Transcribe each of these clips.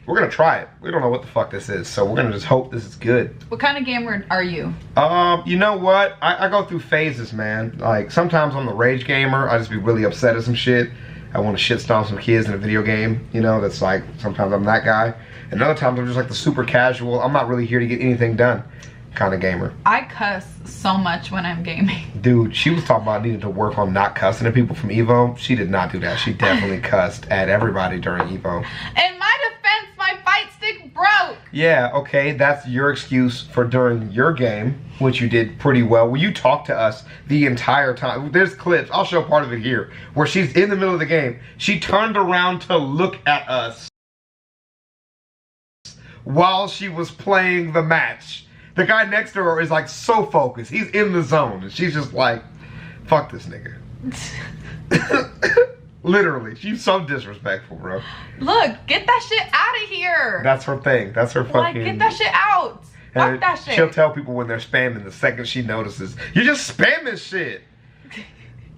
We're gonna try it. We don't know what the fuck this is, so we're gonna just hope this is good. What kind of gamer are you? You know what? I go through phases, man. Like, sometimes I'm the rage gamer. I just be really upset at some shit. I want to shit stomp some kids in a video game. You know, that's like, sometimes I'm that guy. And other times I'm just like the super casual, I'm not really here to get anything done kind of gamer. I cuss so much when I'm gaming. Dude, she was talking about needing to work on not cussing at people from Evo. She did not do that. She definitely cussed at everybody during Evo. In my defense, my fight stick broke. Yeah, okay, that's your excuse for during your game, which you did pretty well. Well, you talked to us the entire time. There's clips, I'll show part of it here, where she's in the middle of the game. She turned around to look at us while she was playing the match. The guy next to her is like so focused. He's in the zone. And she's just like, fuck this nigga. Literally. She's so disrespectful, bro. Look, get that shit out of here. That's her thing. That's her fucking... Like, get that shit out. Fuck that shit. She'll tell people when they're spamming the second she notices. You're just spamming shit.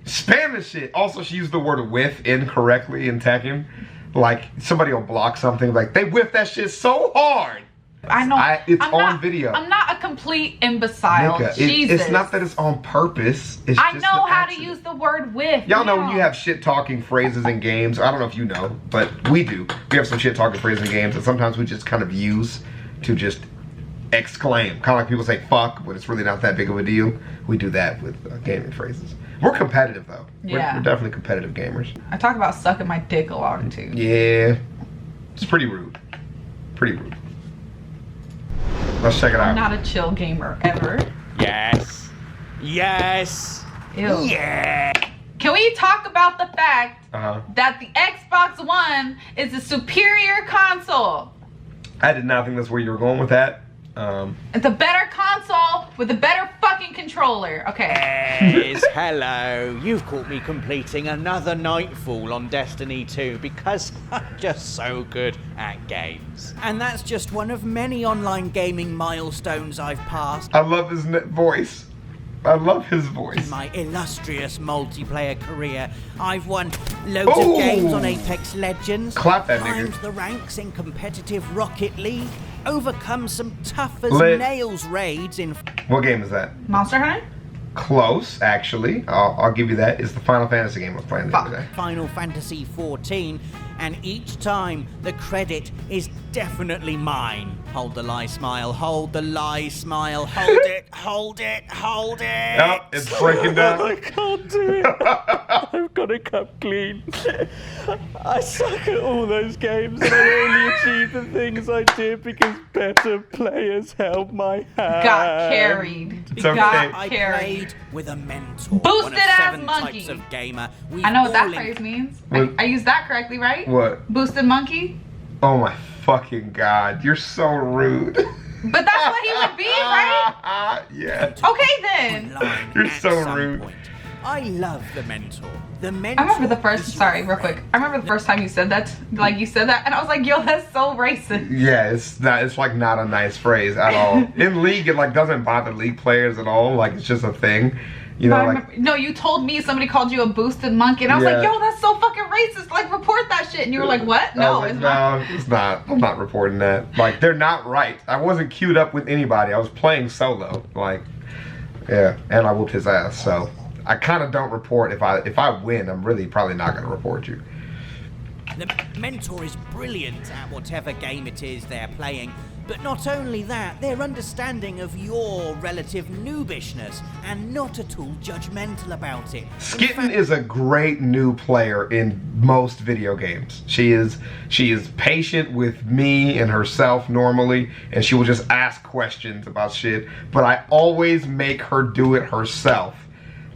Spamming shit. Also, she used the word whiff incorrectly in Tekken. Like, somebody will block something. Like, they whiff that shit so hard. I know. It's on video. I'm not a complete imbecile. Nigga, Jesus. it's not that it's on purpose. It's I just know how accident. to use the word whiff. Y'all know when you have shit talking phrases in games. I don't know if you know, but we do. We have some shit talking phrases in games that sometimes we just kind of use to just exclaim. Kind of like people say fuck, but it's really not that big of a deal. We do that with gaming phrases. We're competitive though. Yeah. We're definitely competitive gamers. I talk about sucking my dick a lot too. Yeah. It's pretty rude. Pretty rude. Let's check it out. I'm not a chill gamer ever. Yes. Yes. Ew. Yeah. Can we talk about the fact Uh-huh. that the Xbox One is a superior console? I did not think that's where you were going with that. It's a better console with a better fucking controller. Okay. Yes, hello. You've caught me completing another Nightfall on Destiny 2 because I'm just so good at games. And that's just one of many online gaming milestones I've passed. I love his voice. I love his voice. In my illustrious multiplayer career, I've won loads of games on Apex Legends, Clap that climbed nigga. the ranks in competitive Rocket League, overcome some tough as Lit. nails raids in... What game is that? Monster Hunter? Close, actually. I'll give you that. It's the Final Fantasy game I was playing the other day. Final Fantasy 14, and each time the credit is definitely mine. Hold the lie, smile, hold the lie, smile, hold it, hold it, hold it. Nope, it's breaking down. I can't do it. I've got to come clean. I suck at all those games, and I only achieve the things I did because better players held my hand. Got carried. It's okay. Got I carried. played with a mentor. Boosted one of ass 7 monkey. types of gamer. I know what that We've all phrase means. What? I used that correctly, right? What? Boosted monkey? Oh my fucking god. You're so rude. But that's what he would be, right? Yeah. Okay then. online You're at so some rude. point. I love the mentor. The mentor. I remember the first, is your sorry, real friend. quick. I remember the first time you said that, like you said that, and I was like, yo, that's so racist. Yeah, it's like not a nice phrase at all. In League, it like doesn't bother League players at all. Like it's just a thing. You know, like No, you told me somebody called you a boosted monkey, and I was like, Yeah. yo, that's so fucking racist. Like, report that shit. And you were like, what? No, I was it's like, not. no, it's not. I'm not reporting that. Like, they're not right. I wasn't queued up with anybody. I was playing solo. Like, yeah, and I whooped his ass. So I kind of don't report. If I win, I'm really probably not going to report you. The mentor is brilliant at whatever game it is they're playing, but not only that, their understanding of your relative noobishness and not at all judgmental about it. Skitten is a great new player in most video games. She is patient with me and herself normally, and she will just ask questions about shit, but I always make her do it herself.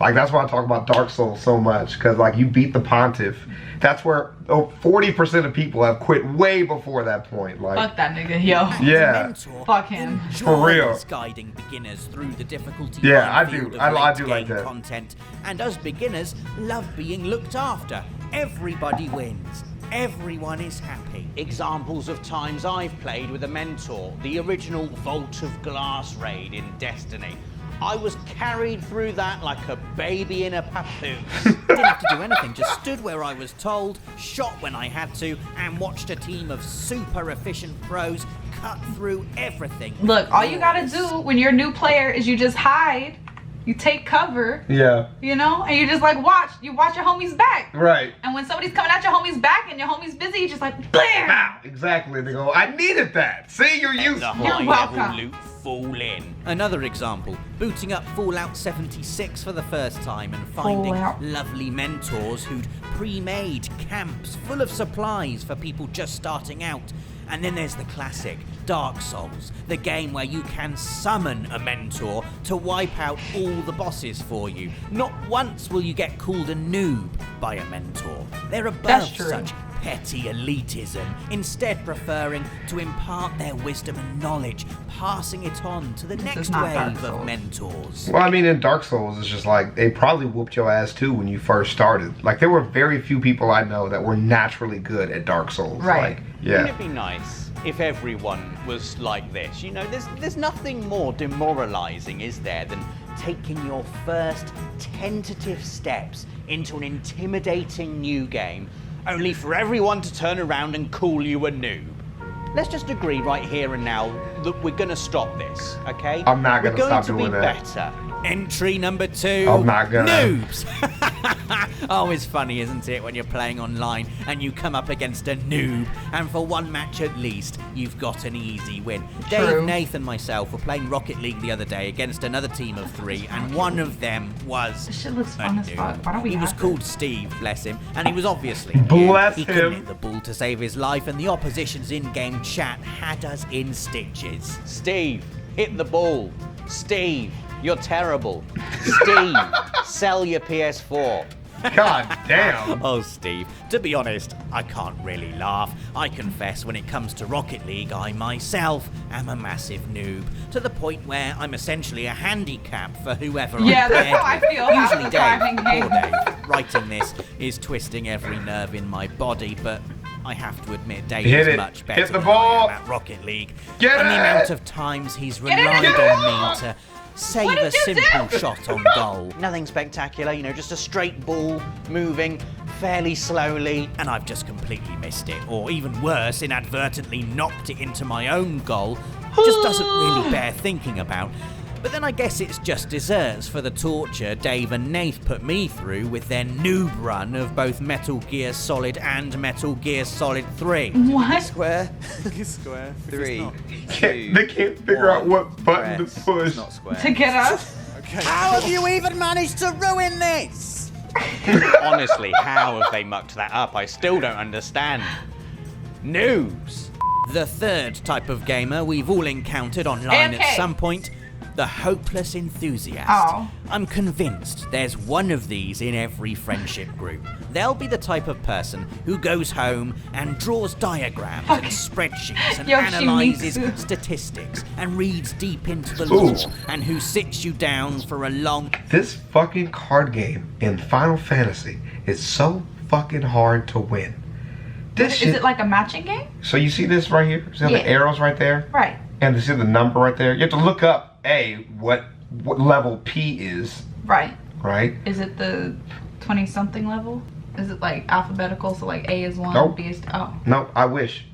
Like, that's why I talk about Dark Souls so much, because like you beat the Pontiff. That's where 40% of people have quit way before that point. Like, Fuck that nigga, yo. yeah. Fuck him. For real. Guiding beginners through the difficulty. Yeah, I minefield do. of I late do like game that. Content, and us beginners love being looked after. Everybody wins. Everyone is happy. Examples of times I've played with a mentor. The original Vault of Glass raid in Destiny. I was carried through that like a baby in a papoose. Didn't have to do anything, just stood where I was told, shot when I had to, and watched a team of super efficient pros cut through everything. Look, all you gotta do when you're a new player is you just hide, you take cover, you know, and you just like watch your homie's back. Right. And when somebody's coming at your homie's back and your homie's busy, you just like, blam! Wow, exactly. They go, I needed that. See, you're used to it. You're welcome. Loot fall in. Another example, booting up Fallout 76 for the first time and finding lovely mentors who'd pre-made camps full of supplies for people just starting out. And then there's the classic, Dark Souls, the game where you can summon a mentor to wipe out all the bosses for you. Not once will you get called a noob by a mentor. They're above such petty elitism, instead preferring to impart their wisdom and knowledge, passing it on to the next wave of mentors. Well, I mean, in Dark Souls, it's just like, they probably whooped your ass too when you first started. Like, there were very few people I know that were naturally good at Dark Souls. Right. Like, yeah. Wouldn't it be nice if everyone was like this? You know, there's nothing more demoralizing, is there, than taking your first tentative steps into an intimidating new game, only for everyone to turn around and call you a noob. Let's just agree right here and now that we're gonna stop this, okay? I'm not gonna stop doing We're going that. to be better. Entry number 2, I'm not gonna. noobs. Oh, it's funny, isn't it, when you're playing online and you come up against a noob, and for one match at least, you've got an easy win. Dave, Nathan, and myself were playing Rocket League the other day against another team of 3, and one of them was This shit looks fun as fuck. Why don't we He was have called this? Steve, bless him, and he was obviously Bless He couldn't him. hit the ball to save his life, and the opposition's in-game chat had us in stitches. Steve, hit the ball. Steve, you're terrible. Steve, sell your PS4. God damn. Oh, Steve, to be honest, I can't really laugh. I confess when it comes to Rocket League, I myself am a massive noob, to the point where I'm essentially a handicap for whoever Yeah, I'm that's paired how I with. feel half Usually the Dave, driving poor game. Dave, writing this is twisting every nerve in my body, but I have to admit Dave Hit is it. much better Hit the than ball. I am at Rocket League. Get and the it. amount of times he's Get it. relied Get on me to save What a did you simple do? shot on goal. Nothing spectacular, you know, just a straight ball moving fairly slowly, and I've just completely missed it, or even worse, inadvertently knocked it into my own goal. Just doesn't really bear thinking about. But then I guess it's just desserts for the torture Dave and Nath put me through with their noob run of both Metal Gear Solid and Metal Gear Solid 3. What? Square. Square. 3. They can't figure out what button to push. It's not square. To get us? Okay. How have you even managed to ruin this? Honestly, how have they mucked that up? I still don't understand. Noobs. The third type of gamer we've all encountered online AFK. at some point, the hopeless enthusiast. Oh. I'm convinced there's one of these in every friendship group. They'll be the type of person who goes home and draws diagrams and spreadsheets and analyzes Yoshimitsu. statistics and reads deep into the lore, and who sits you down for a long... This fucking card game in Final Fantasy is so fucking hard to win. This shit. Is it like a matching game? So you see this right here? See the arrows right there? Right. And you see the number right there? You have to look up, what level P is, Right. right? Is it the 20-something level? Is it like alphabetical? So like A is 1, Nope. B is... Oh. Nope, I wish.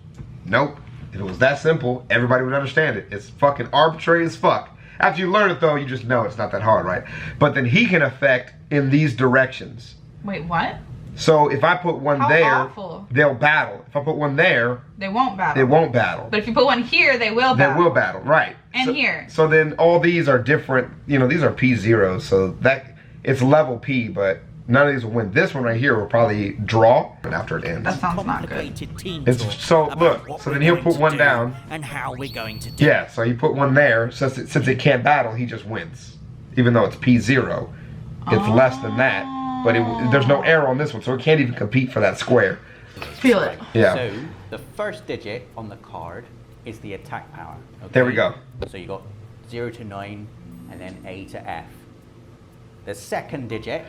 Nope. If it was that simple, everybody would understand it. It's fucking arbitrary as fuck. After you learn it though, you just know it's not that hard, right? But then he can affect in these directions. Wait, what? So if I put one How there, awful. they'll battle. If I put one there, They won't battle. they won't battle. But if you put one here, they will They battle. will battle, right. And so, here. So then all these are different, you know, these are P0, so that it's level P, but none of these will win. This one right here will probably draw after it ends. That sounds not good. complicated team It's- talk so, about look, what so we're then he'll going put to one do down. and how we're going to do Yeah, so you put one there, since it can't battle, he just wins. Even though it's P0, it's less than that, but there's no arrow on this one, so it can't even compete for that square. Feel it. Yeah. So the first digit on the card is the attack power. Okay? There we go. So you got 0 to 9 and then A to F. The second digit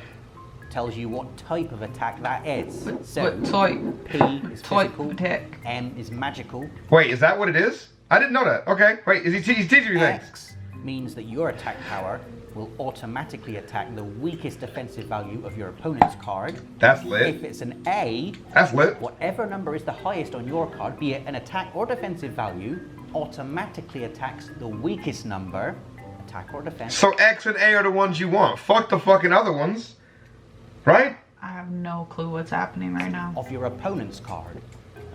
tells you what type of attack that is. So What toy? P is Toy physical, attack. M is magical, Wait, is that what it is? I didn't know that. Okay, wait, he's teaching me things. X means that your attack power will automatically attack the weakest defensive value of your opponent's card. That's lit. If it's an A, that's lit. Whatever number is the highest on your card, be it an attack or defensive value, automatically attacks the weakest number, attack or defense. So X and A are the ones you want. Fuck the fucking other ones. Right? I have no clue what's happening right now. Of your opponent's card.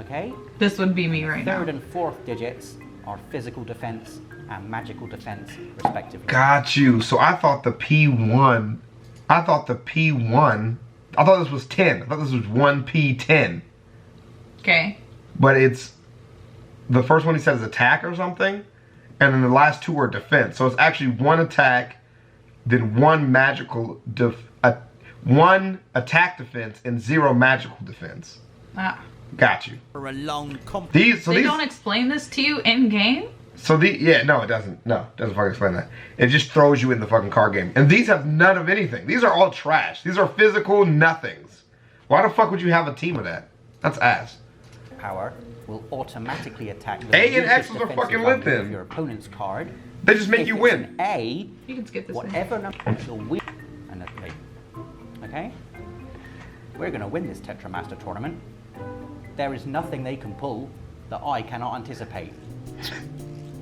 Okay? This would be me right now. Third and fourth digits are physical defense and magical defense, respectively. Got you. So I thought the P1, I thought this was 10. I thought this was 1P10. Okay. But it's, the first one he says attack or something, and then the last two are defense. So it's actually one attack, then one magical, one attack defense, and 0 magical defense. Ah. Got you. For a long they don't explain this to you in game? So yeah, no, it doesn't. No, it doesn't fucking explain that. It just throws you in the fucking card game. And these have none of anything. These are all trash. These are physical nothings. Why the fuck would you have a team of that? That's ass. Power will automatically attack the A and X's are fucking lit then. Of your opponent's card. They just make you win. An A, you can skip this. Whatever number the weak and a okay? We're gonna win this Tetramaster tournament. There is nothing they can pull that I cannot anticipate.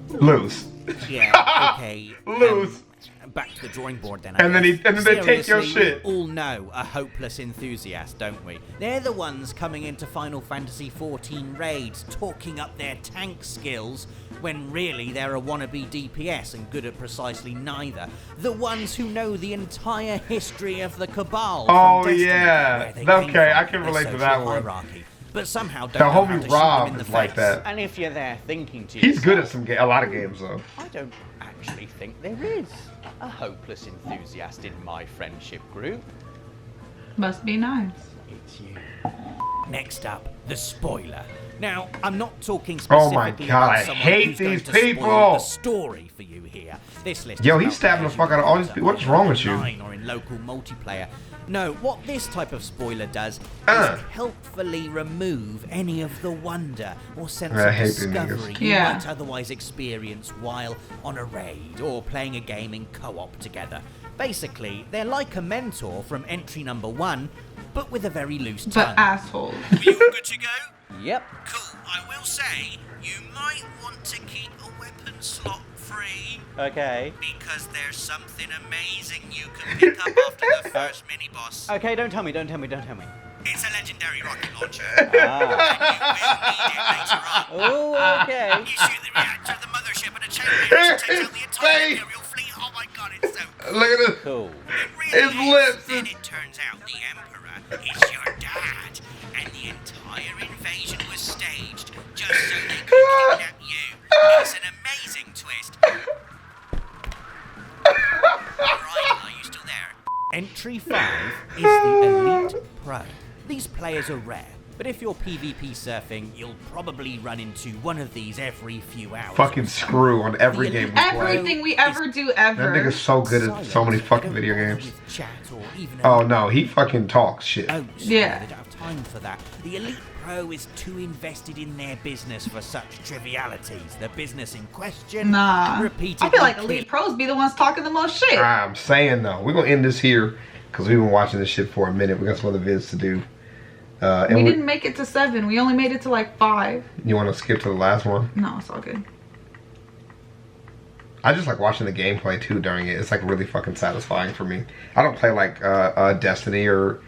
Lose. Yeah, okay. Lose. Back to the drawing board then. And then they take your shit. We all know a hopeless enthusiast, don't we? They're the ones coming into Final Fantasy XIV raids, talking up their tank skills, when really they're a wannabe DPS and good at precisely neither. The ones who know the entire history of the Cabal. Oh yeah. Okay, I can relate to that one. Hierarchy. But somehow don't the know how homie to Rob shoot them in is the like face. that. And if you're there thinking to He's yourself, good at a lot of games though. I don't actually think there is a hopeless enthusiast in my friendship group. Must be nice. It's you. Next up, the spoiler. Now, I'm not talking Oh my specifically God, about I someone hate who's going these to spoil people. the story for you here. This list Yo, is he's about stabbing the players fuck out of all these you people. What's wrong with you? online or in local multiplayer. No, what this type of spoiler does is helpfully remove any of the wonder or sense of discovery you might otherwise experience while on a raid or playing a game in co-op together. Basically, they're like a mentor from entry number 1, but with a very loose tongue. But assholes. Are you all good to go? Yep. Cool. I will say, you might want to keep a weapon slot free. Okay. Because there's something amazing you can pick up after the first mini-boss. Okay, don't tell me. It's a legendary rocket launcher. And you will need it later on. Oh, okay. You shoot the reactor of the mothership and a chain reaction takes out the entire Imperial fleet. Oh my god, it's so cool. Look at this. Cool. His lips. Then it turns out the Emperor is your dad. And the entire invasion was staged just so they could kidnap you. It's an amazing twist. Right, are you still there? Entry 5 is the Elite Pro. These players are rare, but if you're PvP surfing, you'll probably run into one of these every few hours. Fucking screw on every game we play. Everything we ever do ever. That nigga's so good at so many fucking video games. Chat or even Oh no, he fucking talks shit. Oh, yeah. They don't have time for that. The Elite Pro is too invested in their business for such trivialities. The business in question. Nah. Repeatedly I feel like Elite Pros be the ones talking the most shit. I'm saying though, we're gonna end this here because we've been watching this shit for a minute. We got some other vids to do. We didn't make it to 7. We only made it to like 5. You want to skip to the last one? No, it's all good. I just like watching the gameplay too during it. It's like really fucking satisfying for me. I don't play like Destiny or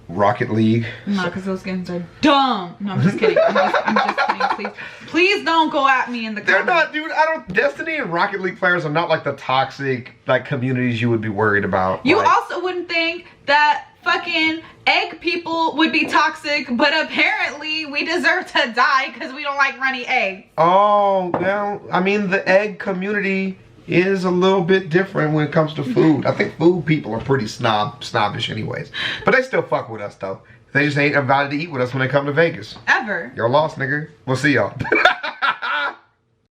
Rocket League. No, because those games are dumb. No, I'm just kidding. I'm just kidding. Please don't go at me in the comments. They're not, dude. Destiny and Rocket League players are not like the toxic like communities you would be worried about. You like, also wouldn't think that fucking egg people would be toxic, but apparently we deserve to die because we don't like runny eggs. Oh, well, I mean, the egg community is a little bit different when it comes to food. I think food people are pretty snobbish anyways. But they still fuck with us, though. They just ain't invited to eat with us when they come to Vegas. Ever. Y'all lost, nigga. We'll see y'all.